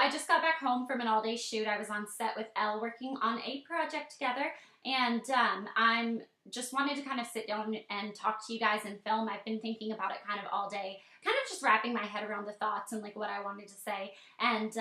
I just got back home from an all-day shoot. I was on set with Elle working on a project together, and I'm just wanted to kind of sit down and talk to you guys and film. I've been thinking about it kind of all day, kind of just wrapping my head around the thoughts and like what I wanted to say. And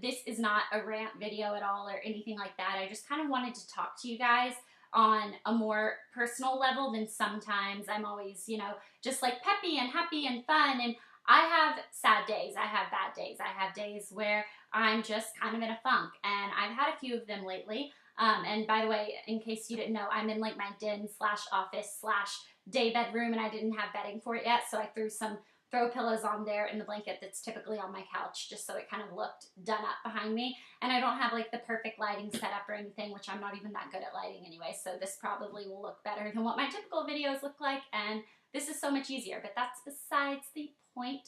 this is not a rant video at all or anything like that. I just kind of wanted to talk to you guys on a more personal level than sometimes I'm always, you know, just like peppy and happy and fun. And I have sad days, I have bad days, I have days where I'm just kind of in a funk, and I've had a few of them lately. And by the way, in case you didn't know, I'm in like my den slash office slash day bedroom, and I didn't have bedding for it yet, so I threw some throw pillows on there and the blanket that's typically on my couch, just so it kind of looked done up behind me. And I don't have like the perfect lighting set up or anything, which I'm not even that good at lighting anyway, so this probably will look better than what my typical videos look like, and this is so much easier, but that's besides the point.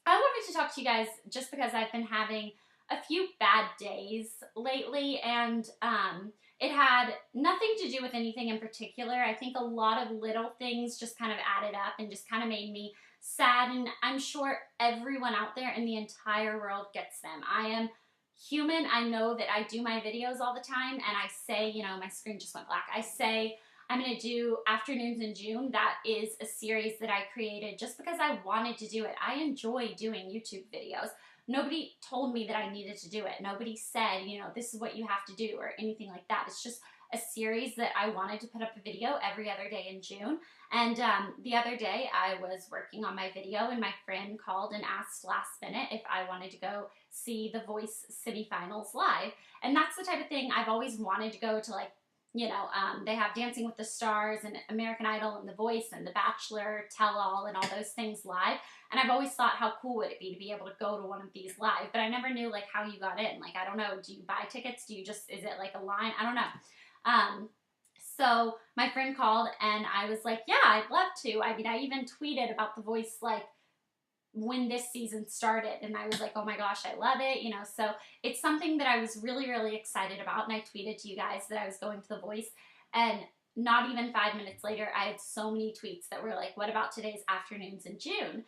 I wanted to talk to you guys just because I've been having a few bad days lately, and it had nothing to do with anything in particular. I think a lot of little things just kind of added up and just kind of made me sad, and I'm sure everyone out there in the entire world gets them. I am human. I know that I do my videos all the time, and I say, you know, my screen just went black. I say I'm going to do Afternoons in June. That is a series that I created just because I wanted to do it. I enjoy doing YouTube videos. Nobody told me that I needed to do it. Nobody said, you know, this is what you have to do or anything like that. It's just a series that I wanted to put up a video every other day in June. And the other day I was working on my video, and my friend called and asked last minute if I wanted to go see The Voice semifinals live. And that's the type of thing I've always wanted to go to, like, you know, they have Dancing with the Stars and American Idol and The Voice and The Bachelor, Tell All, and all those things live. And I've always thought, how cool would it be to be able to go to one of these live? But I never knew, like, how you got in. Like, I don't know. Do you buy tickets? Do you just, is it like a line? I don't know. So my friend called, and I was like, yeah, I'd love to. I mean, I even tweeted about The Voice, like, when this season started, and I was like, oh my gosh, I love it, you know. So it's something that I was really, really excited about, and I tweeted to you guys that I was going to The Voice, and not even 5 minutes later, I had so many tweets that were like, what about today's Afternoons in June?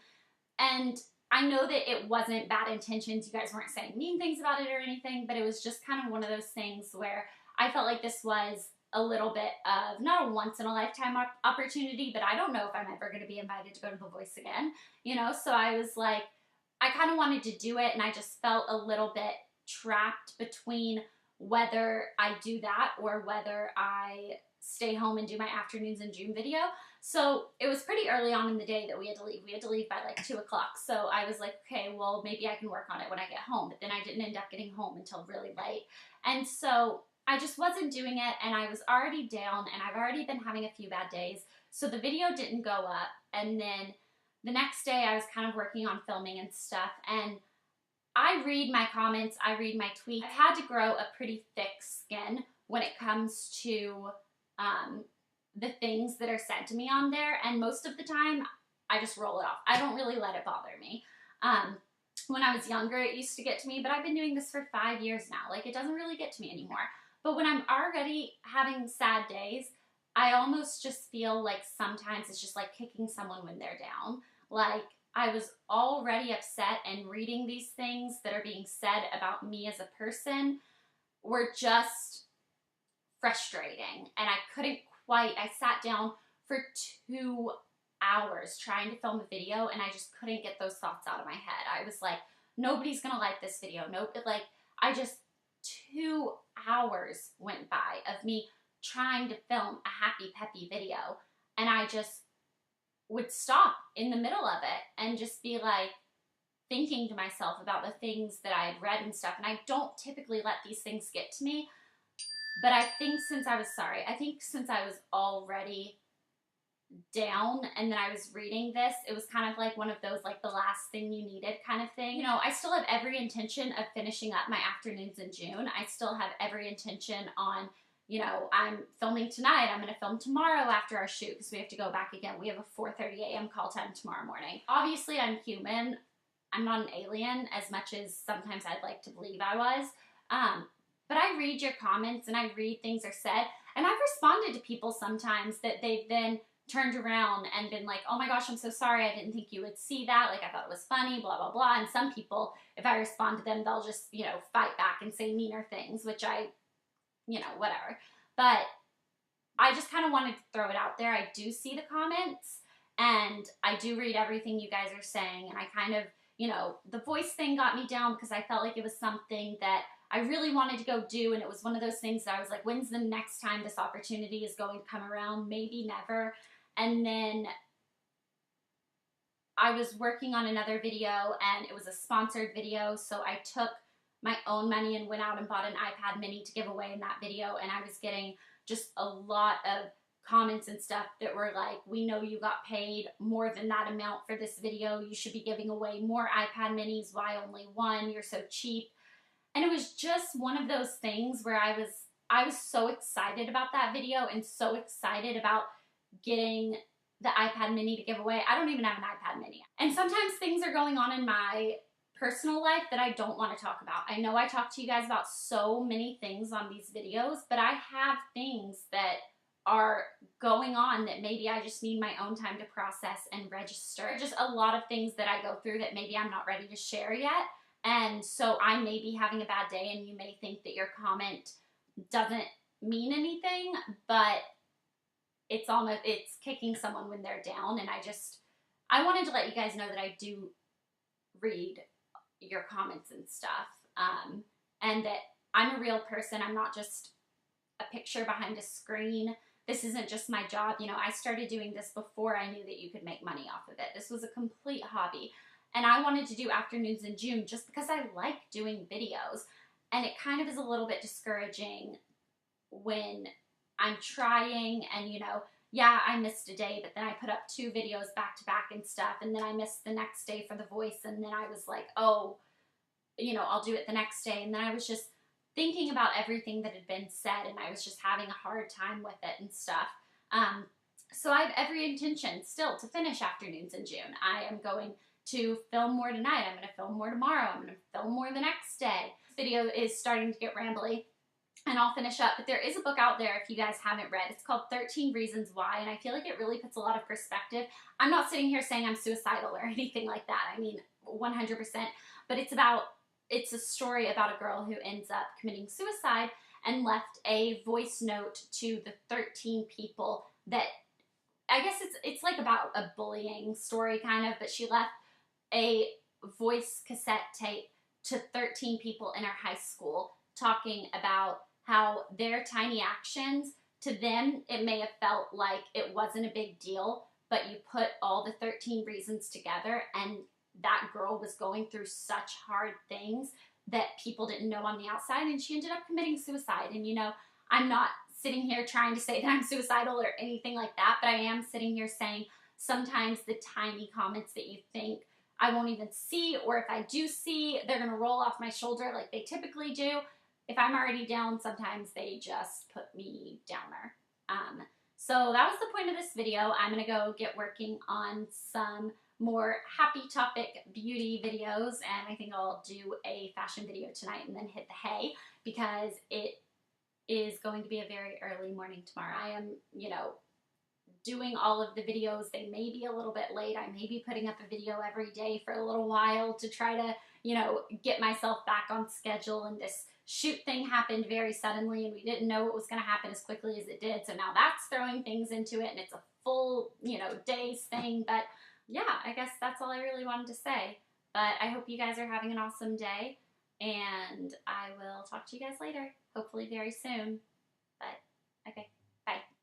And I know that it wasn't bad intentions. You guys weren't saying mean things about it or anything, but it was just kind of one of those things where I felt like this was a little bit of not a once-in-a-lifetime opportunity, but I don't know if I'm ever going to be invited to go to The Voice again, you know? So I was like, I kind of wanted to do it, and I just felt a little bit trapped between whether I do that or whether I stay home and do my Afternoons in June video. So it was pretty early on in the day that we had to leave. We had to leave by like 2 o'clock. So I was like, okay, well, maybe I can work on it when I get home. But then I didn't end up getting home until really late. And so I just wasn't doing it, and I was already down, and I've already been having a few bad days. So the video didn't go up, and then the next day I was kind of working on filming and stuff, and I read my comments, I read my tweets. I've had to grow a pretty thick skin when it comes to the things that are said to me on there, and most of the time I just roll it off. I don't really let it bother me. When I was younger, it used to get to me, but I've been doing this for 5 years now. Like, it doesn't really get to me anymore. But when I'm already having sad days, I almost just feel like sometimes it's just like kicking someone when they're down. Like, I was already upset, and reading these things that are being said about me as a person were just frustrating. And I couldn't quite, I sat down for 2 hours trying to film a video, and I just couldn't get those thoughts out of my head. I was like, nobody's gonna like this video. Nope. Like, I just, 2 hours went by of me trying to film a happy, peppy video, and I just would stop in the middle of it and just be like thinking to myself about the things that I had read and stuff. And I don't typically let these things get to me, but I think since I was already down, and then I was reading this, it was kind of like one of those, like, the last thing you needed kind of thing. You know, I still have every intention of finishing up my Afternoons in June. I still have every intention on, you know, I'm filming tonight. I'm going to film tomorrow after our shoot because we have to go back again. We have a 4:30 a.m. call time tomorrow morning. Obviously, I'm human. I'm not an alien as much as sometimes I'd like to believe I was. But I read your comments, and I read things are said, and I've responded to people sometimes that they've then turned around and been like, oh my gosh, I'm so sorry, I didn't think you would see that, like I thought it was funny, blah blah blah. And some people, if I respond to them, they'll just, you know, fight back and say meaner things, which I, you know, whatever. But I just kind of wanted to throw it out there. I do see the comments and I do read everything you guys are saying, and I kind of, you know, the voice thing got me down because I felt like it was something that I really wanted to go do, and it was one of those things that I was like, when's the next time this opportunity is going to come around? Maybe never. And then I was working on another video, and it was a sponsored video, so I took my own money and went out and bought an iPad mini to give away in that video, and I was getting just a lot of comments and stuff that were like, we know you got paid more than that amount for this video, you should be giving away more iPad minis, why only one, you're so cheap. And it was just one of those things where I was so excited about that video and so excited about getting the iPad mini to give away. I don't even have an iPad mini. And sometimes things are going on in my personal life that I don't want to talk about. I know I talk to you guys about so many things on these videos, but I have things that are going on that maybe I just need my own time to process and register. Just a lot of things that I go through that maybe I'm not ready to share yet. And so I may be having a bad day, and you may think that your comment doesn't mean anything, but it's kicking someone when they're down. And I wanted to let you guys know that I do read your comments and stuff, and that I'm a real person. I'm not just a picture behind a screen. This isn't just my job. You know, I started doing this before I knew that you could make money off of it. This was a complete hobby. And I wanted to do Afternoons in June just because I like doing videos. And it kind of is a little bit discouraging when I'm trying and, you know, yeah, I missed a day, but then I put up 2 videos back to back and stuff, and then I missed the next day for the voice, and then I was like, oh, you know, I'll do it the next day. And then I was just thinking about everything that had been said, and I was just having a hard time with it and stuff. So I have every intention still to finish Afternoons in June. I am going to film more tonight. I'm going to film more tomorrow. I'm going to film more the next day. This video is starting to get rambly, and I'll finish up. But there is a book out there if you guys haven't read. It's called 13 Reasons Why, and I feel like it really puts a lot of perspective. I'm not sitting here saying I'm suicidal or anything like that. I mean, 100%. But it's a story about a girl who ends up committing suicide and left a voice note to the 13 people that, I guess it's like about a bullying story kind of, but she left a voice cassette tape to 13 people in her high school talking about how their tiny actions, to them, it may have felt like it wasn't a big deal, but you put all the 13 reasons together, and that girl was going through such hard things that people didn't know on the outside, and she ended up committing suicide. And, you know, I'm not sitting here trying to say that I'm suicidal or anything like that, but I am sitting here saying sometimes the tiny comments that you think I won't even see, or if I do see, they're going to roll off my shoulder like they typically do. If I'm already down, sometimes they just put me downer. So that was the point of this video. I'm going to go get working on some more happy topic beauty videos, and I think I'll do a fashion video tonight and then hit the hay, because it is going to be a very early morning tomorrow. I am, you know, doing all of the videos. They may be a little bit late. I may be putting up a video every day for a little while to try to, you know, get myself back on schedule. And this shoot thing happened very suddenly, and we didn't know it was going to happen as quickly as it did. So now that's throwing things into it, and it's a full, you know, day's thing. But yeah, I guess that's all I really wanted to say. But I hope you guys are having an awesome day, and I will talk to you guys later, hopefully very soon.